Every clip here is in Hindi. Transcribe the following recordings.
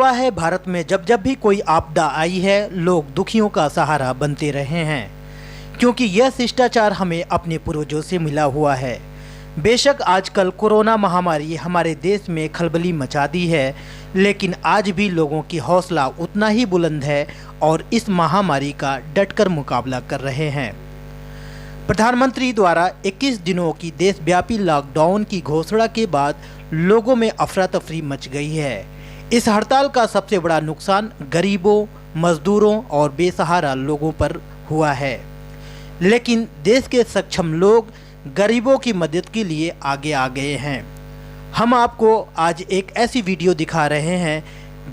गवाह है, भारत में जब जब भी कोई आपदा आई है, लोग दुखियों का सहारा बनते रहे हैं, क्योंकि यह शिष्टाचार हमें अपने पूर्वजों से मिला हुआ है। बेशक आजकल कोरोना महामारी हमारे देश में खलबली मचा दी है, लेकिन आज भी लोगों की हौसला उतना ही बुलंद है और इस महामारी का डटकर मुकाबला कर रहे हैं। प्रधानमंत्री द्वारा 21 दिनों की देशव्यापी लॉकडाउन की घोषणा के बाद लोगों में अफरा तफरी मच गई है। इस हड़ताल का सबसे बड़ा नुकसान गरीबों, मजदूरों और बेसहारा लोगों पर हुआ है, लेकिन देश के सक्षम लोग गरीबों की मदद के लिए आगे आ गए हैं। हम आपको आज एक ऐसी वीडियो दिखा रहे हैं,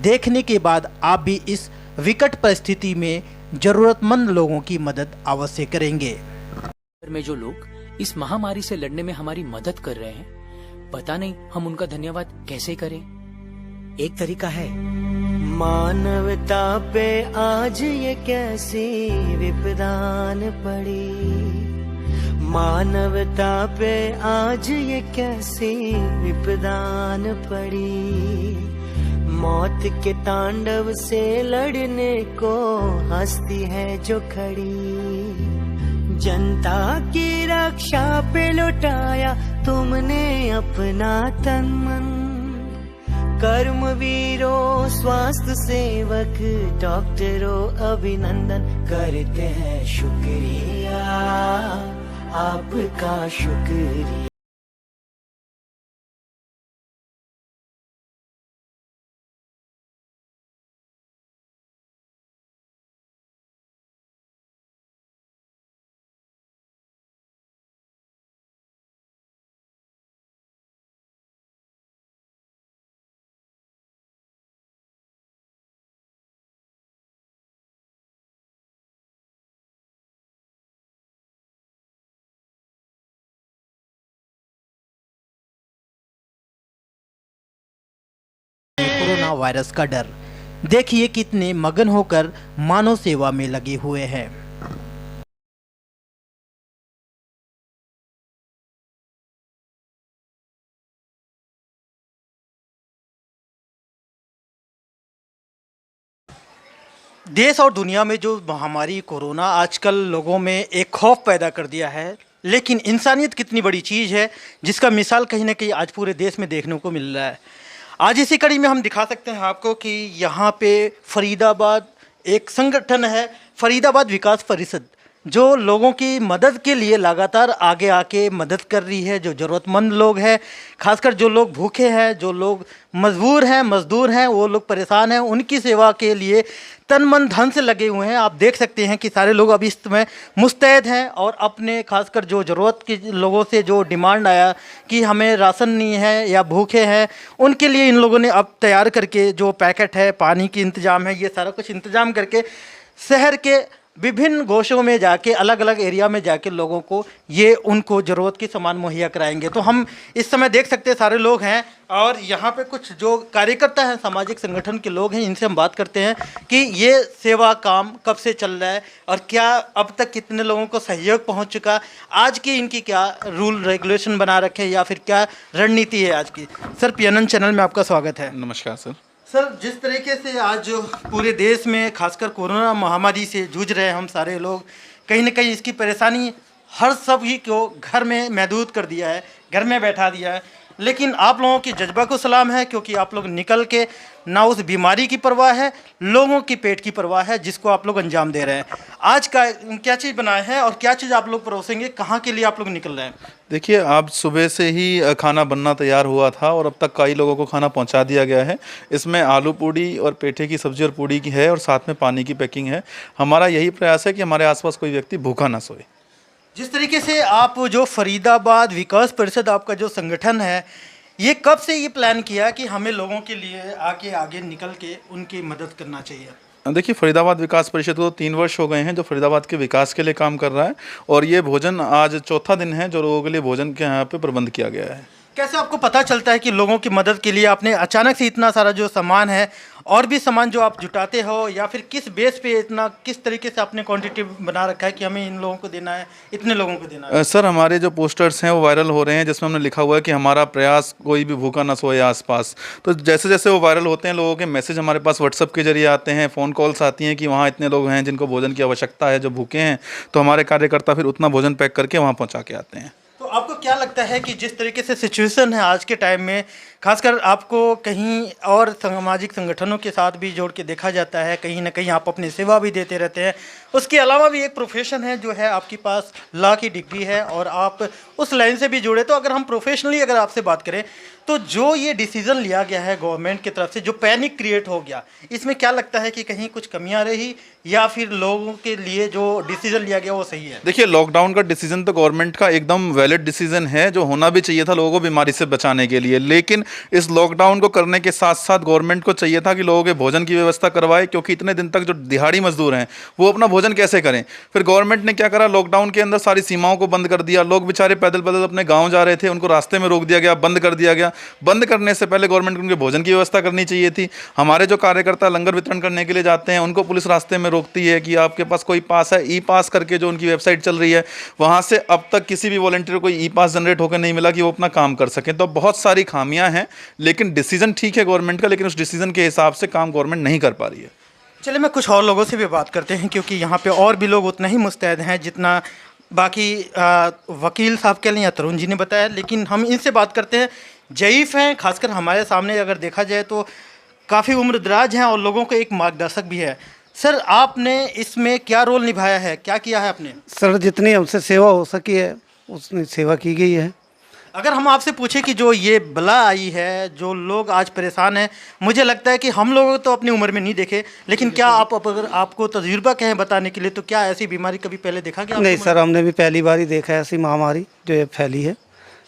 देखने के बाद आप भी इस विकट परिस्थिति में ज़रूरतमंद लोगों की मदद अवश्य करेंगे। में जो लोग इस महामारी से लड़ने में हमारी मदद कर रहे हैं, पता नहीं हम उनका धन्यवाद कैसे करें। एक तरीका है, मानवता पे आज ये कैसी विपदान पड़ी, मानवता पे आज ये कैसी विपदान पड़ी, मौत के तांडव से लड़ने को हस्ती है जो खड़ी, जनता की रक्षा पे लुटाया तुमने अपना तन मन, कर्मवीरों, स्वास्थ्य सेवक, डॉक्टरों अभिनंदन करते हैं शुक्रिया, आपका शुक्रिया। कोरोना वायरस का डर, देखिए कितने मगन होकर मानव सेवा में लगे हुए हैं। देश और दुनिया में जो महामारी कोरोना आजकल लोगों में एक खौफ पैदा कर दिया है, लेकिन इंसानियत कितनी बड़ी चीज़ है जिसका मिसाल कहीं ना कहीं आज पूरे देश में देखने को मिल रहा है। आज इसी कड़ी में हम दिखा सकते हैं आपको कि यहाँ पे फरीदाबाद एक संगठन है, फरीदाबाद विकास परिषद, जो लोगों की मदद के लिए लगातार आगे आके मदद कर रही है। जो ज़रूरतमंद लोग हैं, खासकर जो लोग भूखे हैं, जो लोग मजबूर हैं, मजदूर हैं, वो लोग परेशान हैं, उनकी सेवा के लिए तन मन धन से लगे हुए हैं। आप देख सकते हैं कि सारे लोग अभी इस समय मुस्तैद हैं और अपने खासकर जो ज़रूरत के लोगों से जो डिमांड आया कि हमें राशन नहीं है या भूखे हैं, उनके लिए इन लोगों ने अब तैयार करके जो पैकेट है, पानी की इंतज़ाम है, ये सारा कुछ इंतज़ाम करके शहर के विभिन्न गोशों में जाके, अलग अलग एरिया में जाके लोगों को ये उनको ज़रूरत की सामान मुहैया कराएंगे। तो हम इस समय देख सकते हैं सारे लोग हैं और यहाँ पे कुछ जो कार्यकर्ता हैं, सामाजिक संगठन के लोग हैं, इनसे हम बात करते हैं कि ये सेवा काम कब से चल रहा है और क्या अब तक कितने लोगों को सहयोग पहुँच चुका, आज की इनकी क्या रूल रेगुलेशन बना रखे या फिर क्या रणनीति है आज की। सर, PNN चैनल में आपका स्वागत है। नमस्कार सर। सर, जिस तरीके से आज पूरे देश में खासकर कोरोना महामारी से जूझ रहे हैं हम सारे लोग, कहीं ना कहीं इसकी परेशानी हर सभी को घर में महदूद कर दिया है, घर में बैठा दिया है, लेकिन आप लोगों की जज्बा को सलाम है, क्योंकि आप लोग निकल के ना उस बीमारी की परवाह है, लोगों की पेट की परवाह है, जिसको आप लोग अंजाम दे रहे हैं। आज का क्या चीज़ बनाए हैं और क्या चीज़ आप लोग परोसेंगे, कहाँ के लिए आप लोग निकल रहे हैं? देखिए, आज सुबह से ही खाना बनना तैयार हुआ था और अब तक कई लोगों को खाना पहुंचा दिया गया है। इसमें आलू पूड़ी और पेठे की सब्जी और पूड़ी की है और साथ में पानी की पैकिंग है। हमारा यही प्रयास है कि हमारे आसपास कोई व्यक्ति भूखा ना सोए। जिस तरीके से आप जो फरीदाबाद विकास परिषद आपका जो संगठन है, ये कब से ये प्लान किया कि हमें लोगों के लिए आगे निकल के उनकी मदद करना चाहिए? देखिए, फरीदाबाद विकास परिषद को 3 वर्ष हो गए हैं जो फरीदाबाद के विकास के लिए काम कर रहा है और ये भोजन आज चौथा दिन है जो लोगों के लिए भोजन के यहाँ पे प्रबंध किया गया है। कैसे आपको पता चलता है कि लोगों की मदद के लिए आपने अचानक से इतना सारा जो सामान है और भी सामान जो आप जुटाते हो, या फिर किस बेस पे इतना, किस तरीके से आपने क्वांटिटी बना रखा है कि हमें इन लोगों को देना है, इतने लोगों को देना है? सर, हमारे जो पोस्टर्स हैं वो वायरल हो रहे हैं, जिसमें हमने लिखा हुआ है कि हमारा प्रयास कोई भी भूखा ना सोए आसपास। तो जैसे जैसे वो वायरल होते हैं, लोगों के मैसेज हमारे पास व्हाट्सअप के जरिए आते हैं, फ़ोन कॉल्स आती हैं कि वहाँ इतने लोग हैं जिनको भोजन की आवश्यकता है, जो भूखे हैं। तो हमारे कार्यकर्ता फिर उतना भोजन पैक करके वहाँ पहुँचा के आते हैं। तो आपको क्या लगता है कि जिस तरीके से सिचुएशन है आज के टाइम में, खासकर आपको कहीं और सामाजिक संगठनों के साथ भी जोड़ के देखा जाता है, कहीं ना कहीं आप अपनी सेवा भी देते रहते हैं, उसके अलावा भी एक प्रोफेशन है जो है, आपके पास लॉ की डिग्री है और आप उस लाइन से भी जुड़े। तो अगर हम प्रोफेशनली अगर आपसे बात करें, तो जो ये डिसीज़न लिया गया है गवर्नमेंट की तरफ से, जो पैनिक क्रिएट हो गया, इसमें क्या लगता है कि कहीं कुछ कमियां रही, या फिर लोगों के लिए जो डिसीज़न लिया गया वो सही है? देखिए, लॉकडाउन का डिसीजन तो गवर्नमेंट का एकदम वैलिड डिसीजन है, जो होना भी चाहिए था लोगों को बीमारी से बचाने के लिए। लेकिन इस लॉकडाउन को करने के साथ साथ गवर्नमेंट को चाहिए था कि लोगों के भोजन की व्यवस्था करवाए, क्योंकि इतने दिन तक जो दिहाड़ी मजदूर हैं वो अपना भोजन कैसे करें। फिर गवर्नमेंट ने क्या करा, लॉकडाउन के अंदर सारी सीमाओं को बंद कर दिया। लोग बेचारे पैदल पैदल अपने गाँव जा रहे थे, उनको रास्ते में रोक दिया गया, बंद कर दिया गया। बंद करने से पहले गवर्नमेंट को उनके भोजन की व्यवस्था करनी चाहिए थी। हमारे जो कार्यकर्ता लंगर वितरण करने के लिए जाते हैं, उनको पुलिस रास्ते में रोकती है कि आपके पास कोई पास है। ई पास करके जो उनकी वेबसाइट चल रही है, वहाँ से अब तक किसी भी वॉलंटियर को ई पास जनरेट होकर नहीं मिला कि वो अपना काम कर सकें। तो बहुत सारी खामियां हैं, लेकिन डिसीजन ठीक है गवर्नमेंट का, लेकिन उस डिसीजन के हिसाब से काम गवर्नमेंट नहीं कर पा रही है। चलिए, मैं कुछ और लोगों से भी बात करते हैं, क्योंकि यहाँ पे और भी लोग उतना ही मुस्तैद हैं जितना बाकी वकील साहब के लिए या तरुण जी ने बताया। लेकिन हम इनसे बात करते हैं, ज़ईफ़ हैं, खासकर हमारे सामने अगर देखा जाए तो काफ़ी उम्रदराज हैं और लोगों को एक मार्गदर्शक भी है। सर, आपने इसमें क्या रोल निभाया है, क्या किया है आपने? सर, जितनी हमसे सेवा हो सकी है उतनी सेवा की गई है। अगर हम आपसे पूछे कि जो ये बला आई है, जो लोग आज परेशान हैं, मुझे लगता है कि हम लोग तो अपनी उम्र में नहीं देखे, लेकिन क्या आप अगर आपको तजुर्बा कहें बताने के लिए, तो क्या ऐसी बीमारी कभी पहले देखा गया? नहीं सर, हमने भी पहली बार ही देखा है ऐसी महामारी जो ये फैली है,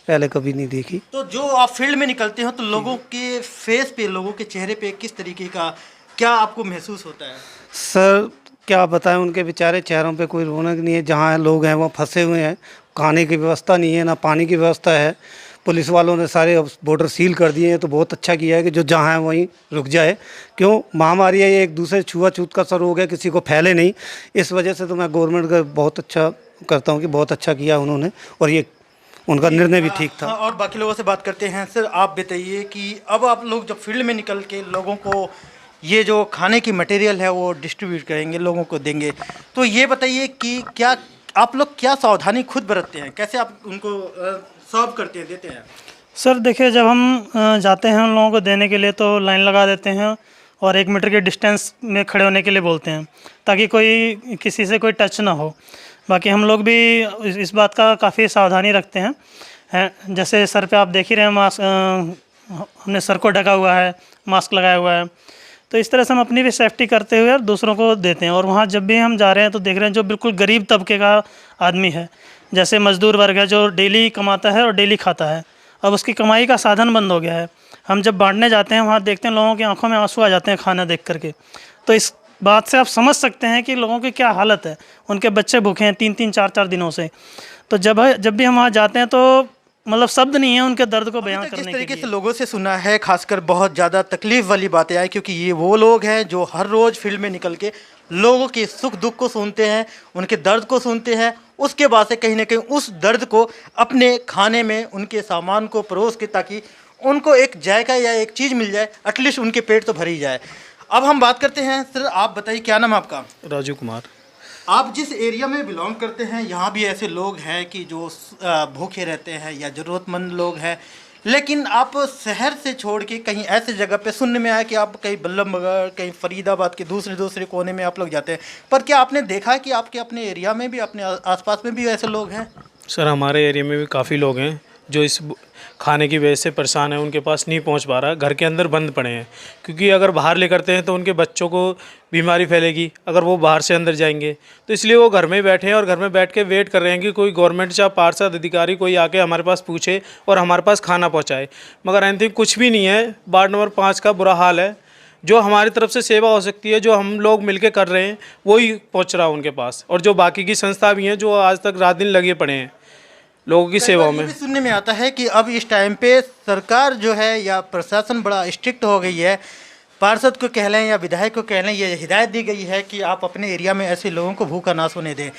पहले कभी नहीं देखी। तो जो आप फील्ड में निकलते हो, तो लोगों के फेस पे, लोगों के चेहरे पे किस तरीके का क्या आपको महसूस होता है? सर, क्या बताएं, उनके बेचारे चेहरों पे कोई रौनक नहीं है। जहाँ लोग हैं वहाँ फंसे हुए हैं, खाने की व्यवस्था नहीं है, ना पानी की व्यवस्था है। पुलिस वालों ने सारे बॉर्डर सील कर दिए हैं, तो बहुत अच्छा किया है कि जो जहाँ है वहीं रुक जाए। क्यों, महामारी है ये, एक दूसरे छुआछूत का सर हो गया, किसी को फैले नहीं। इस वजह से तो मैं गवर्नमेंट का बहुत अच्छा करता हूँ कि बहुत अच्छा किया उन्होंने, और ये उनका निर्णय भी ठीक था। हाँ, और बाकी लोगों से बात करते हैं। सर, आप बताइए कि अब आप लोग जब फील्ड में निकल के लोगों को ये जो खाने की मटेरियल है वो डिस्ट्रीब्यूट करेंगे, लोगों को देंगे, तो ये बताइए कि क्या आप लोग क्या सावधानी खुद बरतते हैं, कैसे आप उनको सर्व करते हैं, देते हैं? सर देखिए, जब हम जाते हैं उन लोगों को देने के लिए, तो लाइन लगा देते हैं और 1 मीटर के डिस्टेंस में खड़े होने के लिए बोलते हैं, ताकि कोई किसी से कोई टच ना हो। बाकी हम लोग भी इस बात का काफ़ी सावधानी रखते हैं। जैसे सर पे आप देख ही रहे हैं, मास्क हमने सर को ढका हुआ है, मास्क लगाया हुआ है। तो इस तरह से हम अपनी भी सेफ्टी करते हुए और दूसरों को देते हैं। और वहाँ जब भी हम जा रहे हैं तो देख रहे हैं जो बिल्कुल गरीब तबके का आदमी है, जैसे मज़दूर वर्ग है जो डेली कमाता है और डेली खाता है, अब उसकी कमाई का साधन बंद हो गया है। हम जब बांटने जाते हैं वहाँ देखते हैं लोगों की आंखों में आंसू आ जाते हैं खाना देख करके। तो इस बात से आप समझ सकते हैं कि लोगों की क्या हालत है। उनके बच्चे भूखे हैं 3-3, 4-4 दिनों से। तो जब भी हम वहाँ जाते हैं तो मतलब शब्द नहीं है उनके दर्द को बयां करने के लिए। जिस तरीके से लोगों से सुना है, खासकर बहुत ज़्यादा तकलीफ वाली बातें आई, क्योंकि ये वो लोग हैं जो हर रोज़ फील्ड में निकल के लोगों के सुख दुख को सुनते हैं, उनके दर्द को सुनते हैं, उसके बाद से कहीं ना कहीं उस दर्द को अपने खाने में, उनके सामान को परोस के, ताकि उनको एक जायका या एक चीज़ मिल जाए, एटलीस्ट उनके पेट तो भर ही जाए। अब हम बात करते हैं, सर आप बताइए क्या नाम है आपका? राजू कुमार। आप जिस एरिया में बिलोंग करते हैं, यहाँ भी ऐसे लोग हैं कि जो भूखे रहते हैं या ज़रूरतमंद लोग हैं, लेकिन आप शहर से छोड़ के कहीं ऐसे जगह पे सुनने में आया कि आप कहीं बल्लभनगर, कहीं फरीदाबाद के दूसरे कोने में आप लोग जाते हैं, पर क्या आपने देखा है कि आपके अपने एरिया में भी, अपने आसपास में भी ऐसे लोग हैं? सर, हमारे एरिया में भी काफ़ी लोग हैं जो इस खाने की वजह से परेशान है, उनके पास नहीं पहुंच पा रहा, घर के अंदर बंद पड़े हैं। क्योंकि अगर बाहर ले करते हैं तो उनके बच्चों को बीमारी फैलेगी अगर वो बाहर से अंदर जाएंगे। तो इसलिए वो घर में बैठे हैं और घर में बैठ के वेट कर रहे हैं कि कोई गवर्नमेंट या पार्षद अधिकारी कोई आके हमारे पास पूछे और हमारे पास खाना पहुँचाए। मगर एनीथिंग कुछ भी नहीं है। वार्ड नंबर 5 का बुरा हाल है। जो हमारी तरफ से सेवा हो सकती है, जो हम लोग मिलके कर रहे हैं, वही पहुँच रहा है उनके पास। और जो बाकी की संस्था भी हैं जो आज तक रात दिन लगे पड़े हैं। लोगों की सेवा में। ये भी सुनने में आता है कि अब इस टाइम पे सरकार जो है या प्रशासन बड़ा स्ट्रिक्ट हो गई है, पार्षद को कह लें या विधायक को कह लें, ये हिदायत दी गई है कि आप अपने एरिया में ऐसे लोगों को भूखा ना सोने दें।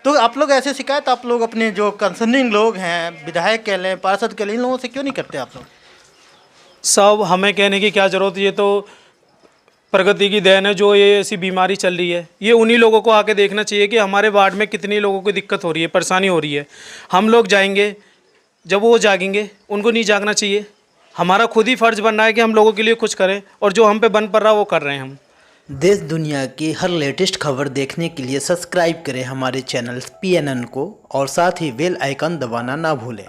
तो आप लोग ऐसे शिकायत आप लोग अपने जो कंसर्निंग लोग हैं, विधायक कह लें, पार्षद कह लें, इन लोगों से क्यों नहीं करते आप लोग? सब हमें कहने की क्या ज़रूरत है, ये तो प्रगति की देन है जो ये ऐसी बीमारी चल रही है। ये उन्हीं लोगों को आके देखना चाहिए कि हमारे वार्ड में कितनी लोगों को दिक्कत हो रही है, परेशानी हो रही है। हम लोग जाएंगे, जब वो जागेंगे, उनको नहीं जागना चाहिए। हमारा खुद ही फ़र्ज़ बन रहा है कि हम लोगों के लिए कुछ करें, और जो हम पे बन पड़ रहा है वो कर रहे हैं हम। देश दुनिया की हर लेटेस्ट खबर देखने के लिए सब्सक्राइब करें हमारे चैनल PNN को और साथ ही बेल आइकन दबाना ना भूलें।